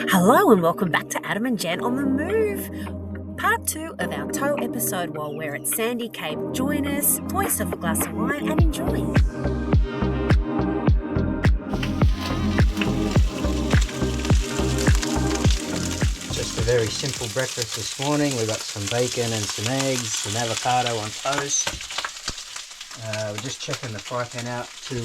Hello and welcome back to Adam and Jen on the Move. Part 2 of our tow episode while we're at Sandy Cape. Join us, pour yourself a glass of wine and enjoy. Just a very simple breakfast this morning. We've got some bacon and some eggs, some avocado on toast. We're just checking the fry pan out to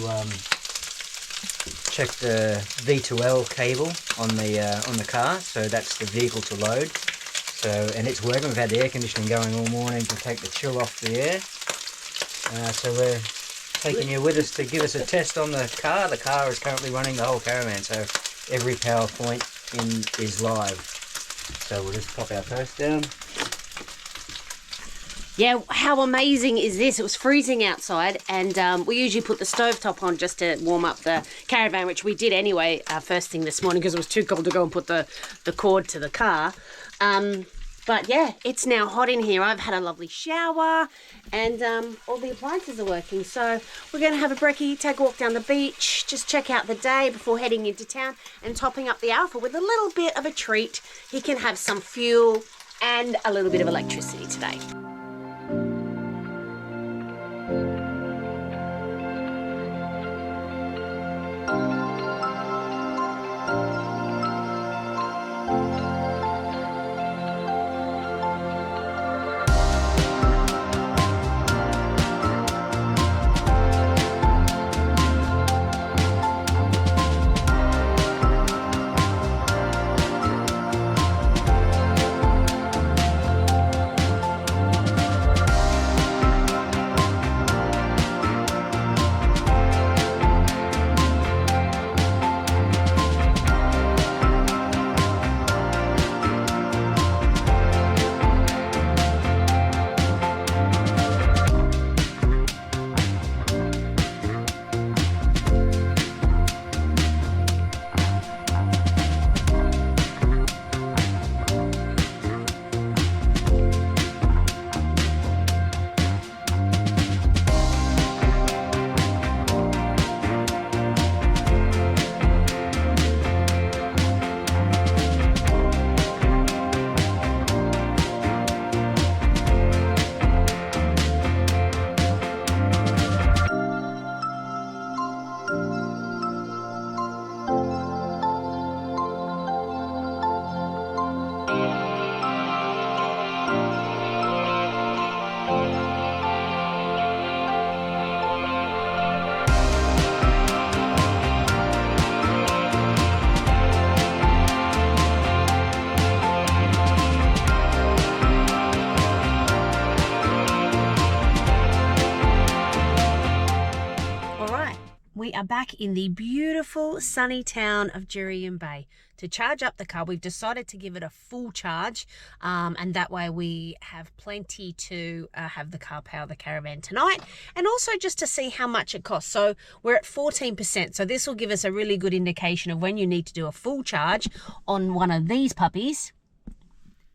check the V2L cable on the car. So that's the vehicle to load. So, and it's working. We've had the air conditioning going all morning to take the chill off the air. So we're taking you with us to give us a test on the car. The car is currently running the whole caravan, so every power point is live. So we'll just pop our toast down. Yeah, how amazing is this? It was freezing outside, and we usually put the stovetop on just to warm up the caravan, which we did anyway first thing this morning because it was too cold to go and put the cord to the car. But yeah, it's now hot in here. I've had a lovely shower, and all the appliances are working. So we're going to have a brekkie, take a walk down the beach, just check out the day before heading into town and topping up the Alpha with a little bit of a treat. He can have some fuel and a little bit of electricity today. We are back in the beautiful sunny town of Jurien Bay. To charge up the car, we've decided to give it a full charge, and that way we have plenty to have the car power the caravan tonight, and also just to see how much it costs. So we're at 14%, so this will give us a really good indication of when you need to do a full charge on one of these puppies,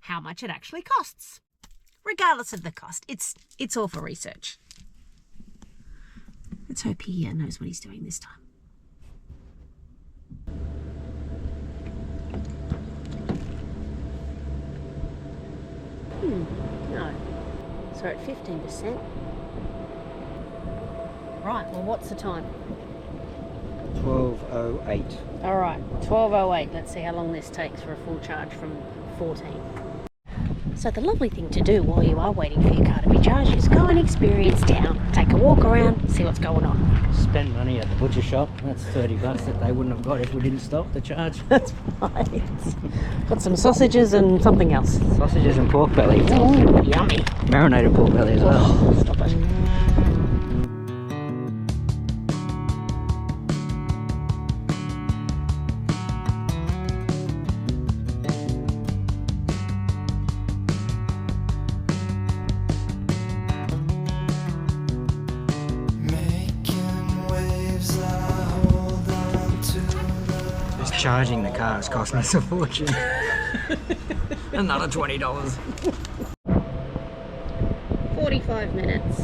how much it actually costs. Regardless of the cost, it's all for research. Let's hope he knows what he's doing this time. No. So at 15%. Right, well, what's the time? 12:08. All right, 12:08. Let's see how long this takes for a full charge from 14. So the lovely thing to do while you are waiting for your car to be charged is go and experience town. Take a walk around, see what's going on. Spend money at the butcher shop. That's $30 that they wouldn't have got if we didn't stop the charge. That's right. Got some sausages and something else. Sausages and pork belly. Oh, yummy. Marinated pork belly as well. Oh, stop it. Charging the car is costing us a fortune. Another $20. 45 minutes.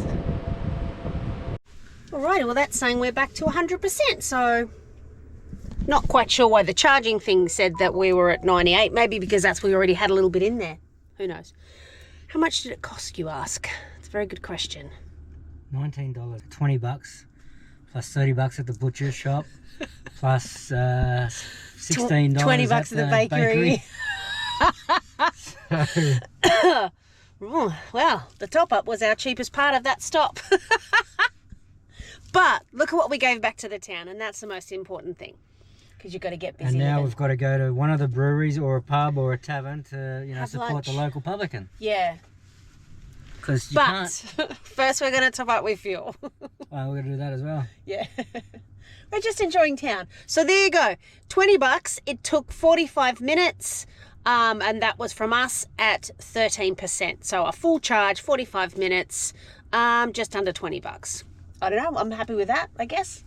Alrighty, well that's saying we're back to 100%, so Not quite sure why the charging thing said that we were at 98. Maybe because we already had a little bit in there. Who knows? How much did it cost, you ask? It's a very good question. $19, $20 plus $30 at the butcher shop plus $16 $20 at the bakery. Well, the top up was our cheapest part of that stop. But look at what we gave back to the town, and that's the most important thing, because you've got to get busy. And now living. we've got to go to one of the breweries or a pub or a tavern to, you know, Have support lunch. the local publican. Yeah. Because you But can't. first we're going to top up with fuel. Well, we're going to do that as well. Yeah. We're just enjoying town. So there you go. $20. It took 45 minutes. And that was from us at 13%. So a full charge, 45 minutes, just under $20. I don't know. I'm happy with that, I guess.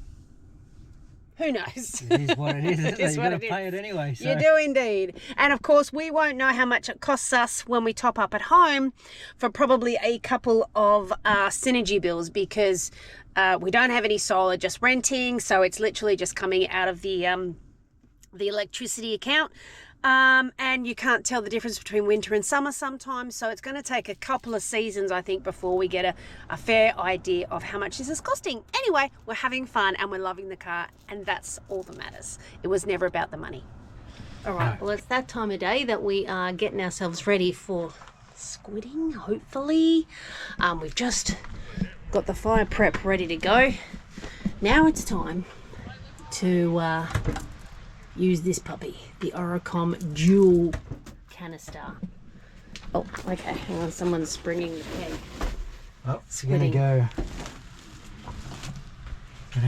Who knows? It is what it is, isn't it? You've got to it pay it anyway. So. You do indeed. And of course, we won't know how much it costs us when we top up at home for probably a couple of synergy bills, because we don't have any solar, just renting. So it's literally just coming out of the electricity account. And you can't tell the difference between winter and summer sometimes. So it's going to take a couple of seasons, I think, before we get a fair idea of how much this is costing. Anyway, we're having fun and we're loving the car, and that's all that matters. It was never about the money. All right, well, it's that time of day that we are getting ourselves ready for squidding, hopefully. We've just got the fire prep ready to go. Now it's time to use this puppy, the Oricom dual canister. Oh, okay, hang on, someone's springing the peg. Oh, it's going to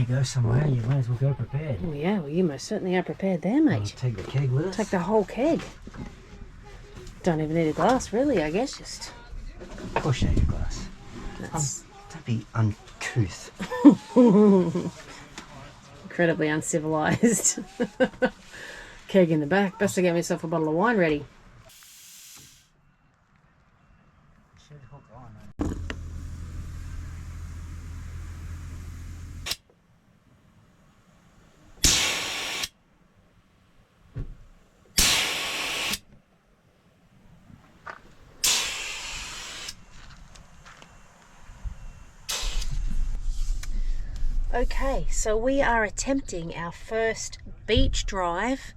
go somewhere. You might as well go prepared. Oh yeah, well you most certainly are prepared there, mate. I'll take the keg with us. Take the whole keg. Don't even need a glass, really, I guess, just... Of course you need a glass. That's Don't be uncouth. incredibly uncivilized. Keg in the back. Best to get myself a bottle of wine ready. Should hook on. Okay, so we are attempting our first beach drive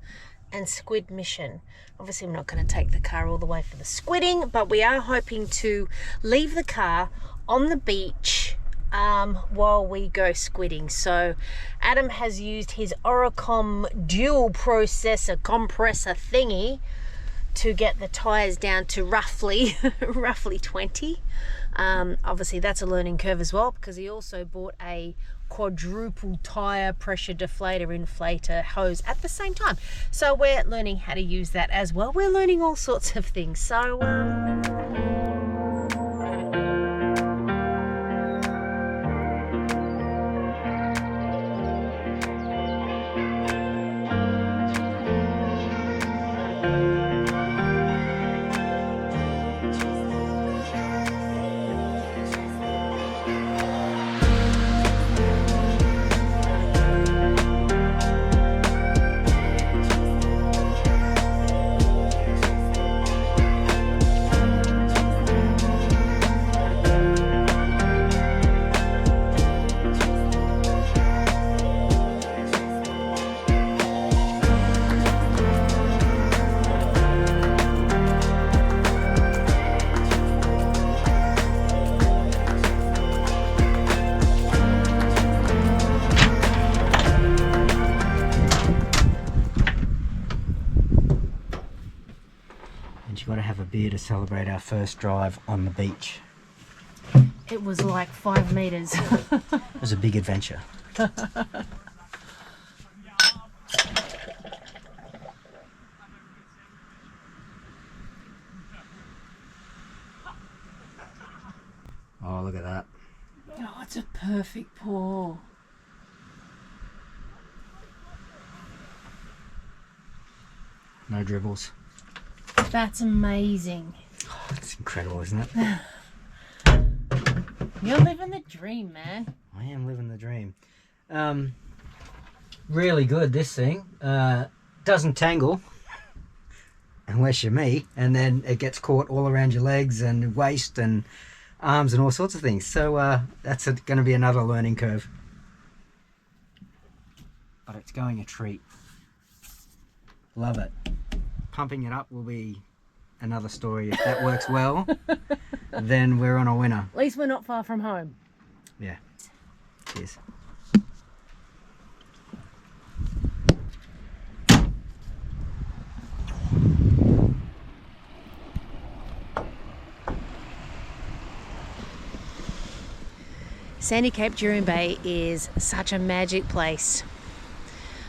and squid mission. Obviously, I'm not going to take the car all the way for the squidding, but we are hoping to leave the car on the beach while we go squidding. So Adam has used his Oricom dual processor compressor thingy to get the tires down to roughly 20. Obviously that's a learning curve as well, because he also bought a quadruple tire pressure deflator inflator hose at the same time. So we're learning how to use that as well. We're learning all sorts of things. So Got to have a beer to celebrate our first drive on the beach. it was like 5 meters. It was a big adventure. Oh, look at that. Oh, it's a perfect pour. No dribbles. That's amazing. Oh, it's incredible, isn't it? You're living the dream, man. I am living the dream. really good, this thing. Doesn't tangle, unless you're me, and then it gets caught all around your legs and waist and arms and all sorts of things. So that's going to be another learning curve. But it's going a treat. Love it. Pumping it up will be another story. If that works well, then we're on a winner. At least we're not far from home. Yeah. Cheers. Sandy Cape, Jurien Bay is such a magic place.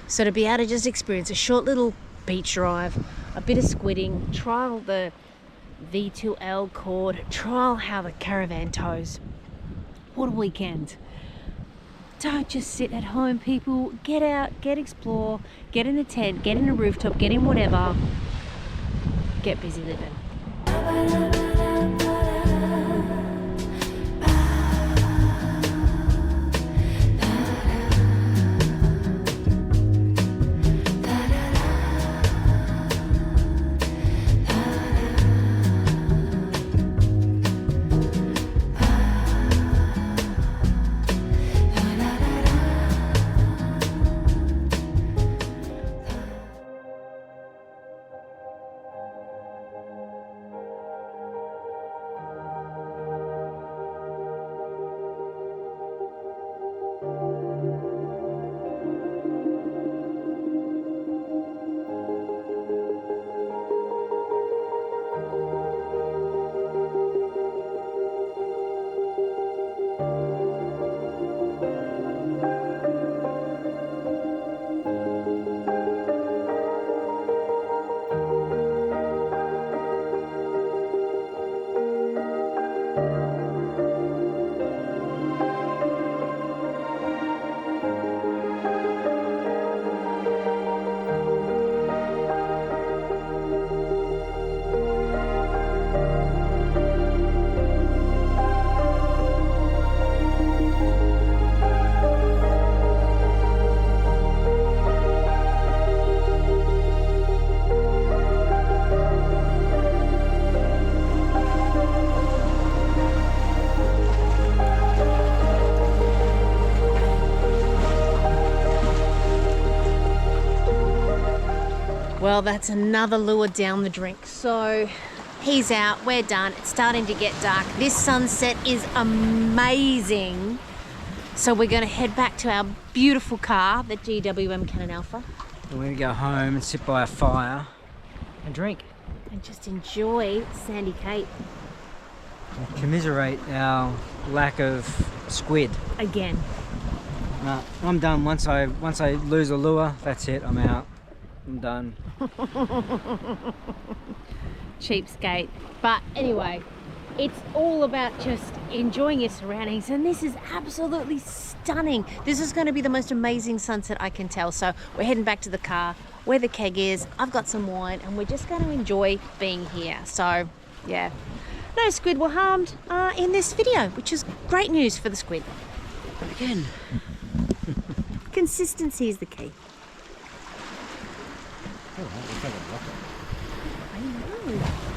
So to be able to just experience a short little beach drive, a bit of squidding, trial the V2L cord, trial how the caravan tows. What a weekend. Don't just sit at home, people. Get out, get explore, get in a tent, get in a rooftop, get in whatever. Get busy living. Well, that's another lure down the drink. So he's out, we're done. It's starting to get dark. This sunset is amazing. So we're going to head back to our beautiful car, the GWM Canon Alpha. We're going to go home and sit by a fire and drink. And just enjoy Sandy Cape. And commiserate our lack of squid. Again. No, I'm done. Once I lose a lure, that's it. I'm out. I'm done. Cheapskate. But anyway, it's all about just enjoying your surroundings, and this is absolutely stunning. This is going to be the most amazing sunset I can tell. So we're heading back to the car where the keg is. I've got some wine and we're just going to enjoy being here. So yeah, no squid were harmed in this video, which is great news for the squid. Again. Consistency is the key. I know.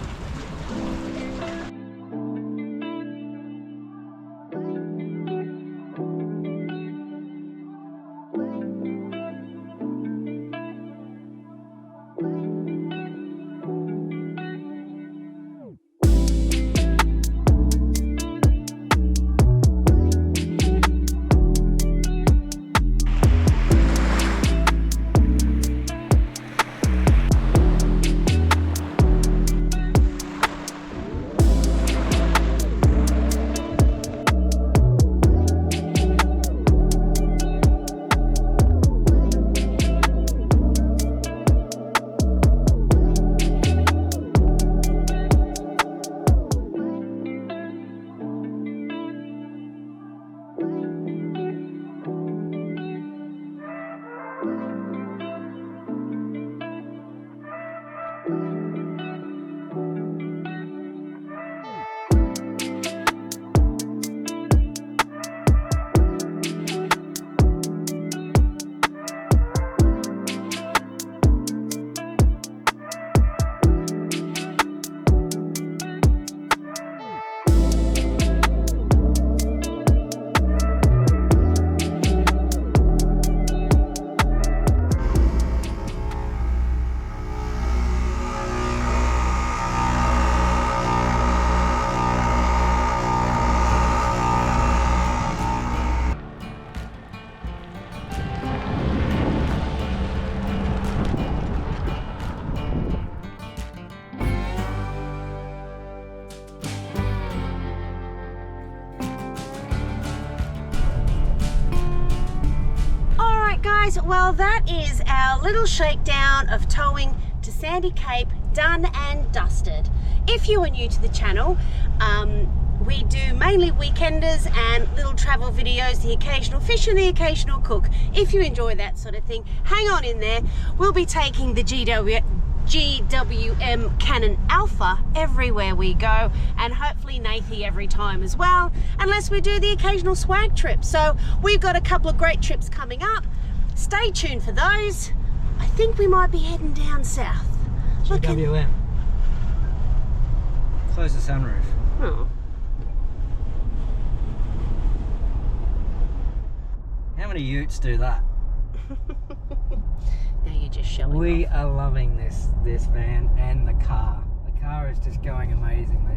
well, that is our little shakedown of towing to Sandy Cape, done and dusted. If you are new to the channel, we do mainly weekenders and little travel videos, the occasional fish and the occasional cook. If you enjoy that sort of thing, hang on in there. We'll be taking the GWM Canon Alpha everywhere we go, and hopefully Nathy every time as well, unless we do the occasional swag trip. So we've got a couple of great trips coming up. Stay tuned for those. I think we might be heading down south. GWM. Close the sunroof. Oh. How many utes do that? Now you're just showing We off. are loving this van and the car. The car is just going amazingly.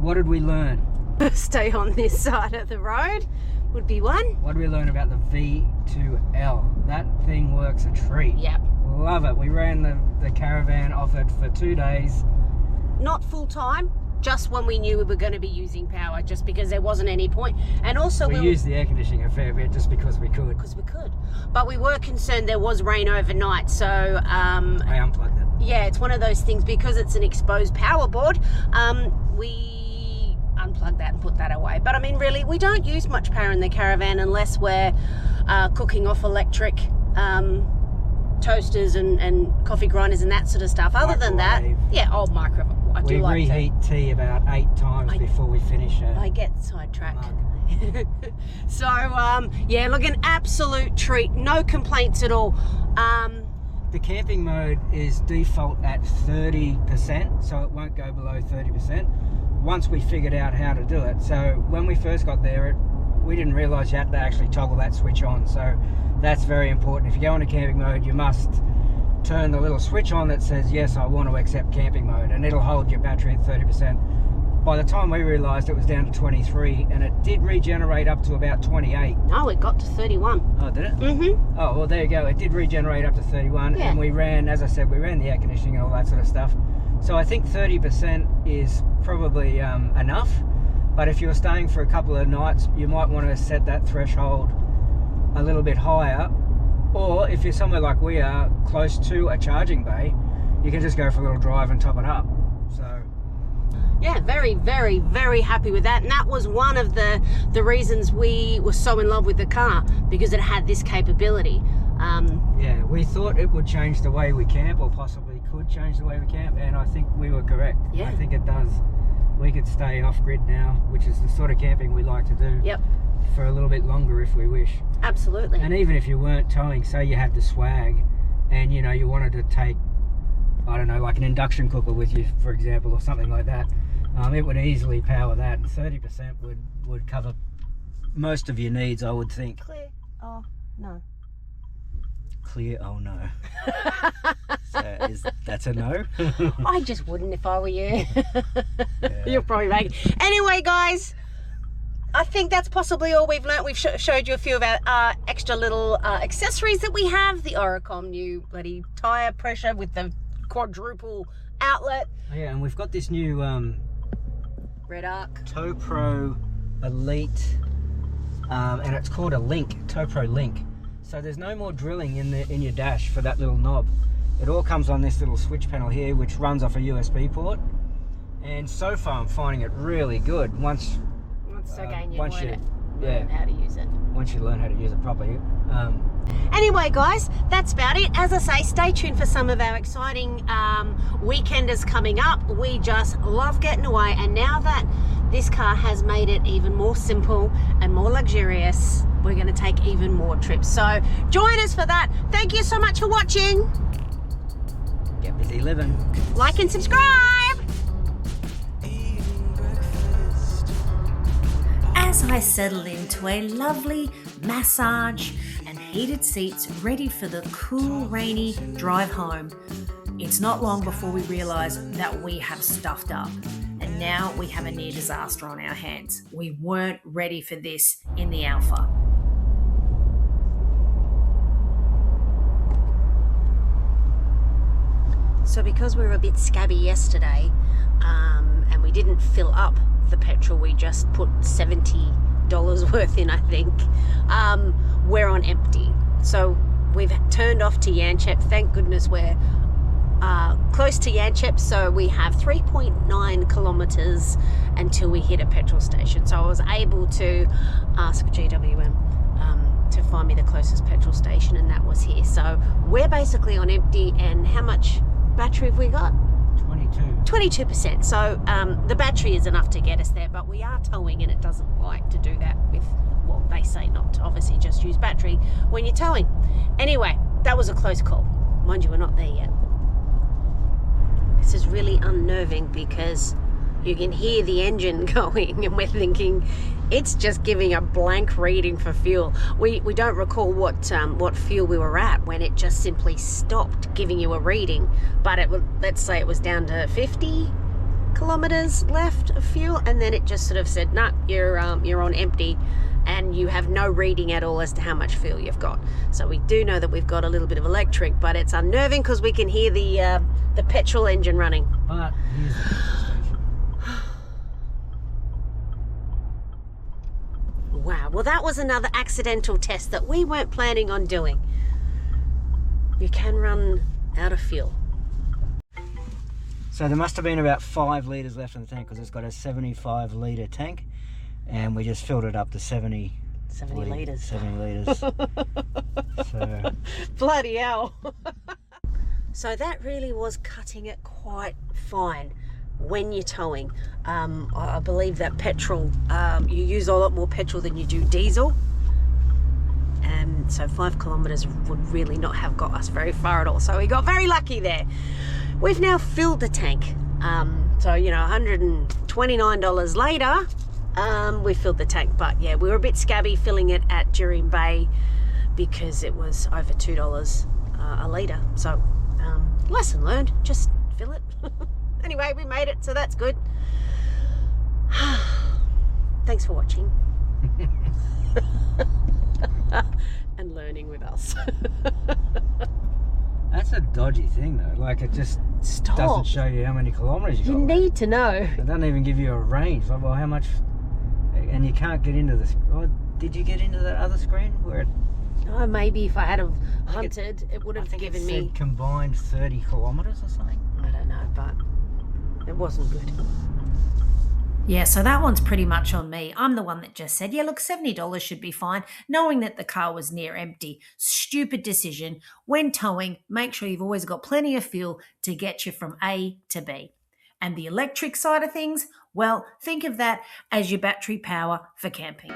What did we learn? Stay on this side of the road would be one. What did we learn about the V2L? That thing works a treat. Yep. Love it. We ran the caravan off it for 2 days. Not full time, just when we knew we were going to be using power, just because there wasn't any point. And also We used the air conditioning a fair bit just because we could. because we could, but we were concerned there was rain overnight, so I unplugged it. yeah, it's one of those things, because it's an exposed power board. We unplugged that and put that away. But I mean, really, we don't use much power in the caravan unless we're cooking off electric toasters and coffee grinders and that sort of stuff. Other than that, Microwave. yeah, old microwave. I do We like that. reheat tea about 8 times before we finish it. I get sidetracked. Mug. So yeah, look, an absolute treat. No complaints at all. The camping mode is default at 30%, so it won't go below 30% once we figured out how to do it. So when we first got there, we didn't realise you had to actually toggle that switch on. So that's very important. If you go into camping mode, you must turn the little switch on that says, yes, I want to accept camping mode, and it'll hold your battery at 30%. By the time we realised, it was down to 23, and it did regenerate up to about 28. No, it got to 31. Oh, did it? Mm-hmm. Oh, well, there you go. It did regenerate up to 31, Yeah. and we ran, as I said, we ran the air conditioning and all that sort of stuff. So I think 30% is probably enough, but if you're staying for a couple of nights, you might want to set that threshold a little bit higher, or if you're somewhere like we are, close to a charging bay, you can just go for a little drive and top it up. So Yeah, very, very, very happy with that. And that was one of the reasons we were so in love with the car, because it had this capability. yeah, we thought it would change the way we camp, or possibly could change the way we camp, and I think we were correct. Yeah. I think it does. We could stay off grid now, which is the sort of camping we like to do. Yep, For a little bit longer if we wish. absolutely. And even if you weren't towing, say you had the swag and you know you wanted to take, I don't know, like an induction cooker with you, for example, or something like that, it would easily power that. 30% would cover most of your needs, I would think. Clear. Oh, no. Clear, oh no. So that's a no? I just wouldn't if I were you. Yeah. You'll probably make it. Anyway, guys, I think that's possibly all we've learnt. We've showed you a few of our extra little accessories that we have. The Oricom new bloody tyre pressure with the quadruple outlet. Oh, yeah, and we've got this new Red Arc. Tow Pro Elite, and it's called a Link, Tow Pro Link. So there's no more drilling in your dash for that little knob. It all comes on this little switch panel here, which runs off a USB port. And so far, I'm finding it really good. Once Again, you once learn how to use it. once you learn how to use it properly. Anyway, guys, that's about it. As I say, stay tuned for some of our exciting weekenders coming up. We just love getting away, and now that this car has made it even more simple and more luxurious, we're going to take even more trips. So join us for that. Thank you so much for watching. Get busy living. Like and subscribe. As I settle into a lovely massage and heated seats ready for the cool, rainy drive home, it's not long before we realise that we have stuffed up. And now we have a near disaster on our hands. We weren't ready for this in the Alpha. So because we were a bit scabby yesterday, and we didn't fill up the petrol, we just put 70 $8 worth in, I think. We're on empty. So we've turned off to Yanchep. Thank goodness we're close to Yanchep, so we have 3.9 kilometers until we hit a petrol station. So I was able to ask GWM to find me the closest petrol station, and that was here. So we're basically on empty. And how much battery have we got? 22%. So the battery is enough to get us there, but we are towing, and it doesn't like to do that with, well, they say not to obviously just use battery when you're towing. Anyway, that was a close call. Mind you, we're not there yet. This is really unnerving because you can hear the engine going, and we're thinking it's just giving a blank reading for fuel. We don't recall what fuel we were at when it just simply stopped giving you a reading, but it would, let's say it was down to 50 kilometers left of fuel, and then it just sort of said, nah, you're on empty, and you have no reading at all as to how much fuel you've got. So we do know that we've got a little bit of electric, but it's unnerving because we can hear the petrol engine running. But here's the petrol station. Wow, well that was another accidental test that we weren't planning on doing. You can run out of fuel. So there must have been about 5 litres left in the tank, because it's got a 75 litre tank, and we just filled it up to 70 litres. 70 litres. So Bloody hell. So that really was cutting it quite fine when you're towing. I believe that petrol, you use a lot more petrol than you do diesel. And so 5 kilometres would really not have got us very far at all. So we got very lucky there. We've now filled the tank. So, you know, $129 later, we filled the tank. But yeah, we were a bit scabby filling it at Jurien Bay because it was over $2 a litre. So lesson learned, just fill it. Anyway, we made it, so that's good. Thanks for watching. And learning with us. that's a dodgy thing though. Like, it just doesn't show you how many kilometres You got left. need to know. It doesn't even give you a range. Like, well, how much? And you can't get into this. Oh, did you get into that other screen where it? Oh, maybe if I had have hunted, it would have given me combined 30 kilometres or something. I don't know, but it wasn't good. Yeah, so that one's pretty much on me. I'm the one that just said, yeah, look, $70 should be fine, knowing that the car was near empty. Stupid decision. When towing, make sure you've always got plenty of fuel to get you from A to B. And the electric side of things, well, think of that as your battery power for camping.